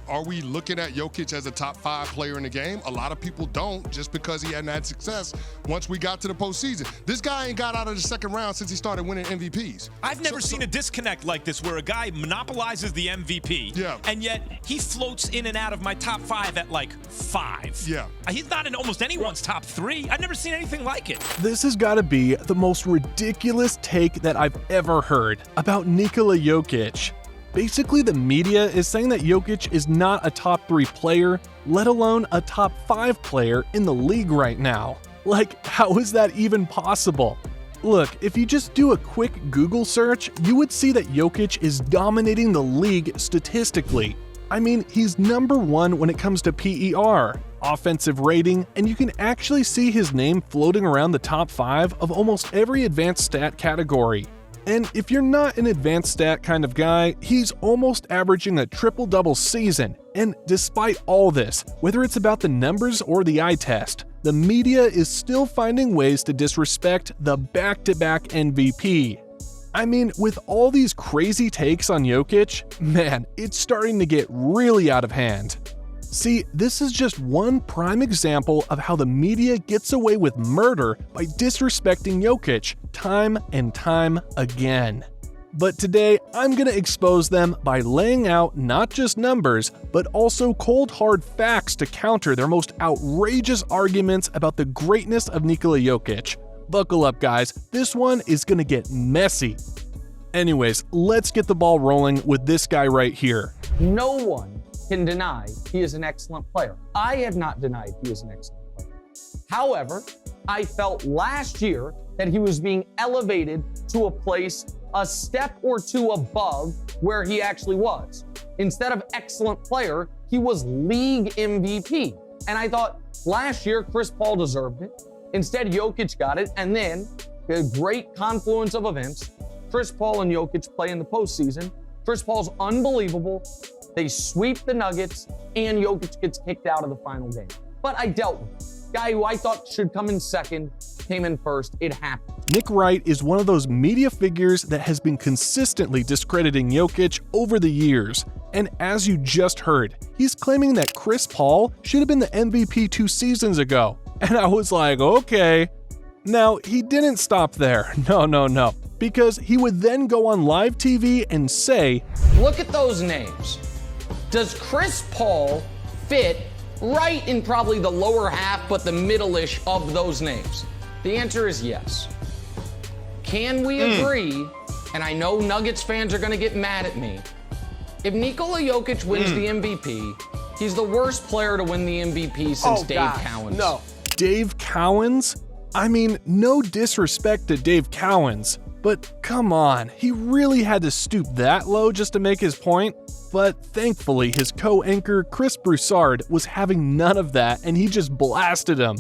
are we looking at Jokic as a top 5 player in the game? A lot of people don't, just because he hadn't had success once we got to the postseason. This guy ain't got out of the second round since he started winning MVPs. I've never seen a disconnect like this where a guy monopolizes the MVP, and yet he floats in and out of my top 5 at like 5. Yeah. He's not in almost anyone's top 3. I've never seen anything like it. This has got to be the most ridiculous take that I've ever heard about Nikola Jokic. Basically, the media is saying that Jokic is not a top 3 player, let alone a top 5 player in the league right now. Like, how is that even possible? Look, if you just do a quick Google search, you would see that Jokic is dominating the league statistically. I mean, he's number 1 when it comes to PER, offensive rating, and you can actually see his name floating around the top 5 of almost every advanced stat category. And if you're not an advanced stat kind of guy, he's almost averaging a triple-double season. And despite all this, whether it's about the numbers or the eye test, the media is still finding ways to disrespect the back-to-back MVP. I mean, with all these crazy takes on Jokic, man, it's starting to get really out of hand. See, this is just one prime example of how the media gets away with murder by disrespecting Jokic time and time again. But today, I'm going to expose them by laying out not just numbers, but also cold hard facts to counter their most outrageous arguments about the greatness of Nikola Jokic. Buckle up, guys, this one is going to get messy. Anyways, let's get the ball rolling with this guy right here. No one can deny he is an excellent player. I have not denied he is an excellent player. However, I felt last year that he was being elevated to a place a step or two above where he actually was. Instead of excellent player, he was league MVP. And I thought last year Chris Paul deserved it. Instead, Jokic got it. And then a great confluence of events. Chris Paul and Jokic play in the postseason. Chris Paul's unbelievable. They sweep the Nuggets, and Jokic gets kicked out of the final game. But I dealt with it. Guy who I thought should come in second, came in first. It happened. Nick Wright is one of those media figures that has been consistently discrediting Jokic over the years. And as you just heard, he's claiming that Chris Paul should have been the MVP 2 seasons ago. And I was like, okay. Now, he didn't stop there. No. Because he would then go on live TV and say, look at those names. Does Chris Paul fit right in probably the lower half, but the middle-ish of those names? The answer is yes. Can we agree, and I know Nuggets fans are going to get mad at me, if Nikola Jokic wins the MVP, he's the worst player to win the MVP since Dave Cowens. No. Dave Cowens? I mean, no disrespect to Dave Cowens, but come on, he really had to stoop that low just to make his point? But thankfully, his co-anchor Chris Broussard was having none of that, and he just blasted him.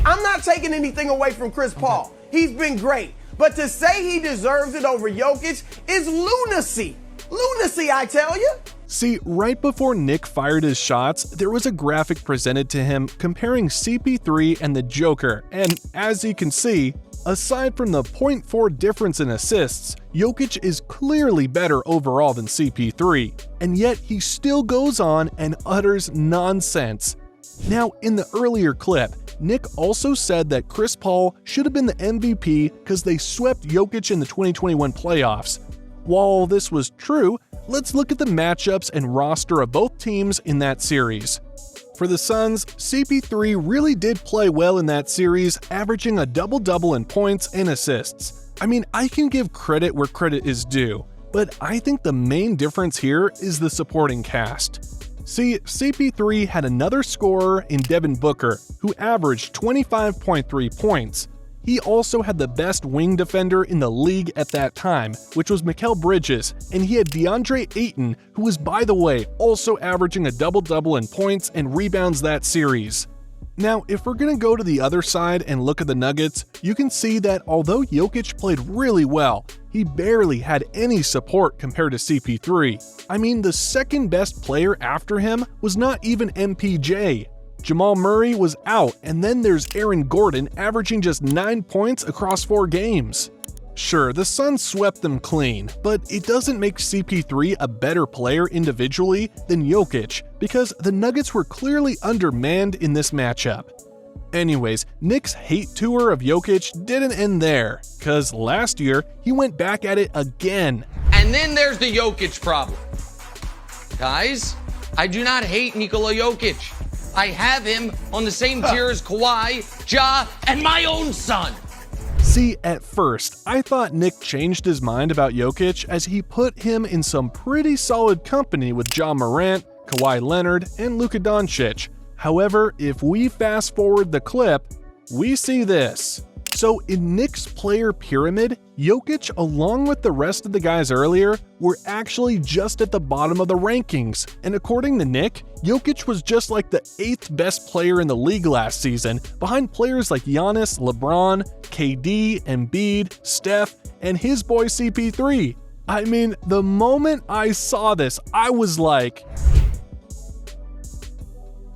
I'm not taking anything away from Chris Paul. He's been great. But to say he deserves it over Jokic is lunacy. Lunacy, I tell you. See, right before Nick fired his shots, there was a graphic presented to him comparing CP3 and the Joker, and as you can see, aside from the 0.4 difference in assists, Jokic is clearly better overall than CP3, and yet he still goes on and utters nonsense. Now, in the earlier clip, Nick also said that Chris Paul should have been the MVP because they swept Jokic in the 2021 playoffs. While this was true, let's look at the matchups and roster of both teams in that series. For the Suns, CP3 really did play well in that series, averaging a double-double in points and assists. I mean, I can give credit where credit is due, but I think the main difference here is the supporting cast. See, CP3 had another scorer in Devin Booker, who averaged 25.3 points. He also had the best wing defender in the league at that time, which was Mikal Bridges, and he had DeAndre Ayton, who was, by the way, also averaging a double-double in points and rebounds that series. Now, if we're going to go to the other side and look at the Nuggets, you can see that although Jokic played really well, he barely had any support compared to CP3. I mean, the second best player after him was not even MPJ. Jamal Murray was out, and then there's Aaron Gordon averaging just 9 points across 4 games. Sure, the Suns swept them clean, but it doesn't make CP3 a better player individually than Jokic, because the Nuggets were clearly undermanned in this matchup. Anyways, Nick's hate tour of Jokic didn't end there, cause last year he went back at it again. And then there's the Jokic problem. Guys, I do not hate Nikola Jokic. I have him on the same tier as Kawhi, Ja, and my own son. See, at first, I thought Nick changed his mind about Jokic as he put him in some pretty solid company with Ja Morant, Kawhi Leonard, and Luka Doncic. However, if we fast forward the clip, we see this. So in Nick's player pyramid, Jokic, along with the rest of the guys earlier, were actually just at the bottom of the rankings. And according to Nick, Jokic was just like the 8th best player in the league last season, behind players like Giannis, LeBron, KD, Embiid, Steph, and his boy CP3. I mean, the moment I saw this, I was like...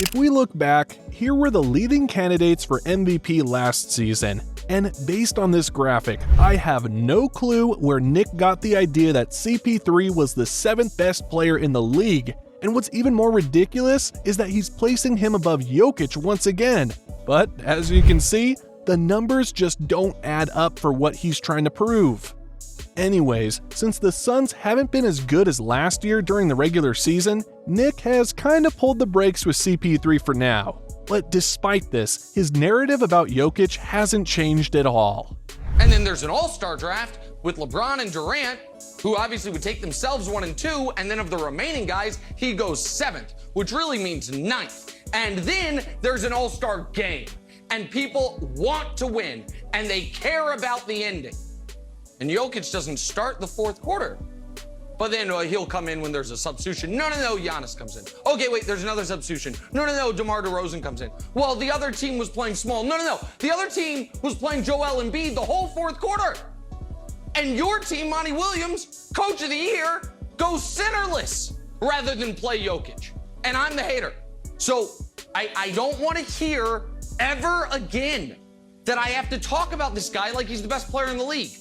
If we look back, here were the leading candidates for MVP last season. And based on this graphic, I have no clue where Nick got the idea that CP3 was the 7th best player in the league. And what's even more ridiculous is that he's placing him above Jokic once again. But as you can see, the numbers just don't add up for what he's trying to prove. Anyways, since the Suns haven't been as good as last year during the regular season, Nick has kinda pulled the brakes with CP3 for now. But despite this, his narrative about Jokic hasn't changed at all. And then there's an all-star draft with LeBron and Durant, who obviously would take themselves 1 and 2, and then of the remaining guys, he goes 7th, which really means 9th. And then there's an all-star game, and people want to win, and they care about the ending. And Jokic doesn't start the 4th quarter. But then he'll come in when there's a substitution. No, Giannis comes in. Okay, wait, there's another substitution. No, DeMar DeRozan comes in. Well, the other team was playing small. No. The other team was playing Joel Embiid the whole 4th quarter. And your team, Monty Williams, coach of the year, goes centerless rather than play Jokic. And I'm the hater. So I don't want to hear ever again that I have to talk about this guy like he's the best player in the league.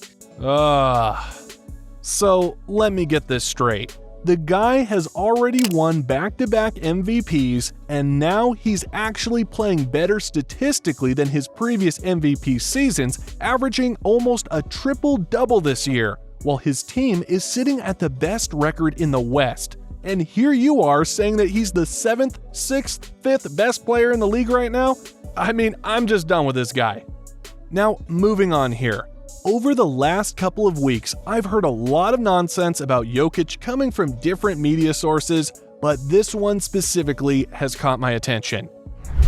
So let me get this straight. The guy has already won back-to-back MVPs, and now he's actually playing better statistically than his previous MVP seasons, averaging almost a triple-double this year, while his team is sitting at the best record in the West. And here you are saying that he's the 7th, 6th, 5th best player in the league right now? I mean, I'm just done with this guy. Now, moving on here. Over the last couple of weeks, I've heard a lot of nonsense about Jokic coming from different media sources, but this one specifically has caught my attention.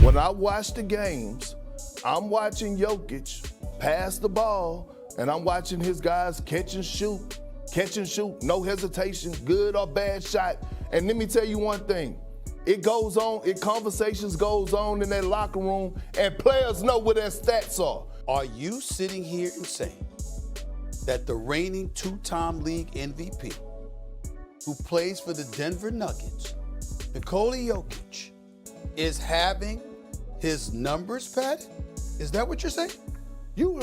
When I watch the games, I'm watching Jokic pass the ball, and I'm watching his guys catch and shoot, no hesitation, good or bad shot. And let me tell you one thing, conversations goes on in that locker room, and players know what their stats are. Are you sitting here and saying that the reigning 2-time league MVP, who plays for the Denver Nuggets, Nikola Jokic, is having his numbers padded? Is that what you're saying? You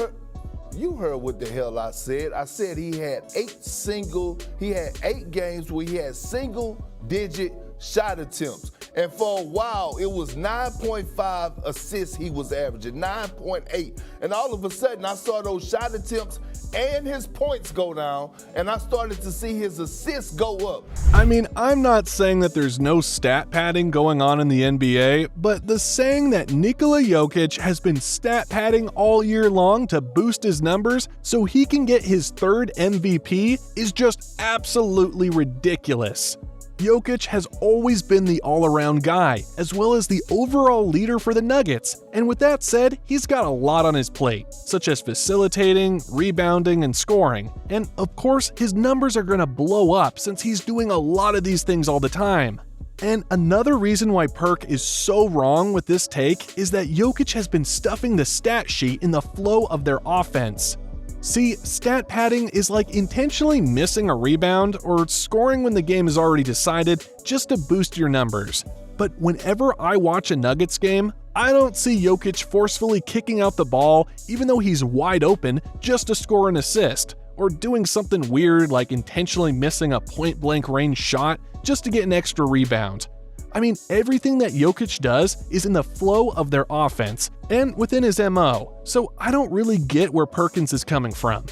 heard what the hell I said. I said he had 8 games where he had single-digit shot attempts. And for a while, it was 9.5 assists he was averaging, 9.8. And all of a sudden, I saw those shot attempts and his points go down, and I started to see his assists go up. I mean, I'm not saying that there's no stat padding going on in the NBA, but the saying that Nikola Jokic has been stat padding all year long to boost his numbers so he can get his 3rd MVP is just absolutely ridiculous. Jokic has always been the all-around guy, as well as the overall leader for the Nuggets, and with that said, he's got a lot on his plate, such as facilitating, rebounding, and scoring, and of course, his numbers are gonna blow up since he's doing a lot of these things all the time. And another reason why Perk is so wrong with this take is that Jokic has been stuffing the stat sheet in the flow of their offense. See, stat padding is like intentionally missing a rebound or scoring when the game is already decided just to boost your numbers. But whenever I watch a Nuggets game, I don't see Jokic forcefully kicking out the ball even though he's wide open just to score an assist. or doing something weird like intentionally missing a point-blank range shot just to get an extra rebound. I mean, everything that Jokic does is in the flow of their offense and within his MO, so I don't really get where Perkins is coming from.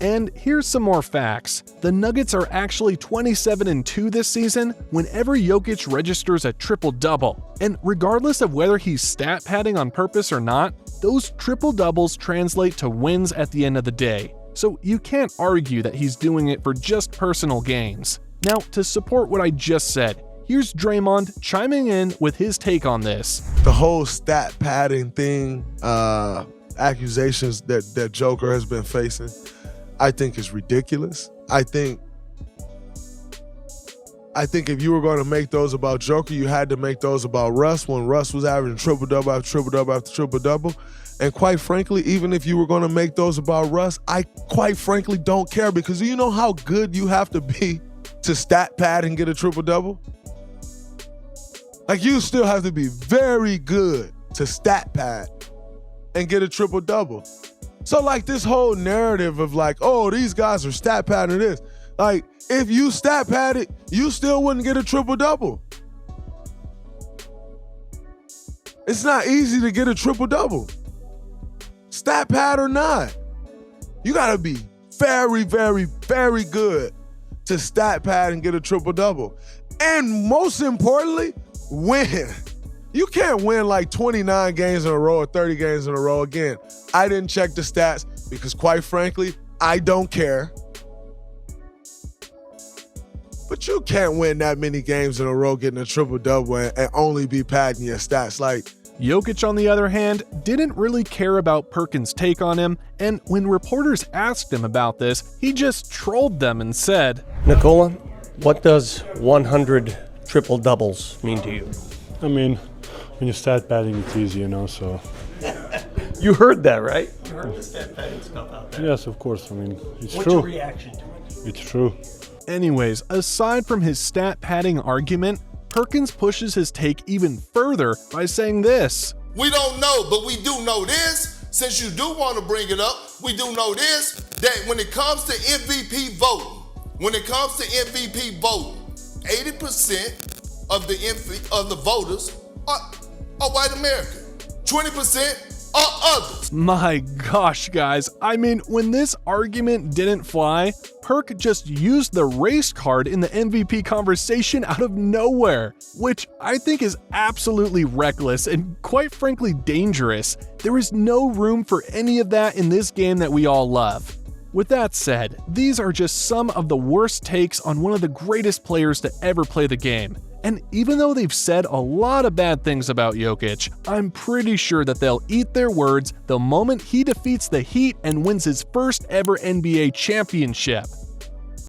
And here's some more facts. The Nuggets are actually 27-2 this season whenever Jokic registers a triple-double. And regardless of whether he's stat padding on purpose or not, those triple-doubles translate to wins at the end of the day. So you can't argue that he's doing it for just personal gains. Now, to support what I just said, here's Draymond chiming in with his take on this. The whole stat padding thing, accusations that Joker has been facing, I think is ridiculous. I think if you were going to make those about Joker, you had to make those about Russ when Russ was averaging triple-double after triple-double after triple-double. And quite frankly, even if you were going to make those about Russ, I quite frankly don't care, because you know how good you have to be to stat pad and get a triple-double? Like, you still have to be very good to stat pad and get a triple-double. So, like, this whole narrative of like, oh, these guys are stat padding this. Like, if you stat pad it, you still wouldn't get a triple-double. It's not easy to get a triple-double. Stat pad or not. You got to be very, very, very good to stat pad and get a triple-double. And most importantly, win. You can't win like 29 games in a row or 30 games in a row. Again, I didn't check the stats because, quite frankly, I don't care. But you can't win that many games in a row getting a triple-double and only be padding your stats. Like, Jokic, on the other hand, didn't really care about Perkins' take on him, and when reporters asked him about this, he just trolled them and said, Nikola, what does 100 triple-doubles mean to you? I mean, when you stat padding, it's easy, you know, so. You heard that, right? You heard the stat padding stuff out there. Yes, of course. I mean, it's true. What's your reaction to it? It's true. Anyways, aside from his stat padding argument, Perkins pushes his take even further by saying this. We don't know, but we do know this. Since you do want to bring it up, we do know this, that when it comes to MVP voting, 80% of the voters are white American. 20% are others. My gosh, guys. I mean, when this argument didn't fly, Perk just used the race card in the MVP conversation out of nowhere, which I think is absolutely reckless and quite frankly dangerous. There is no room for any of that in this game that we all love. With that said, these are just some of the worst takes on one of the greatest players to ever play the game. And even though they've said a lot of bad things about Jokic, I'm pretty sure that they'll eat their words the moment he defeats the Heat and wins his first ever NBA championship.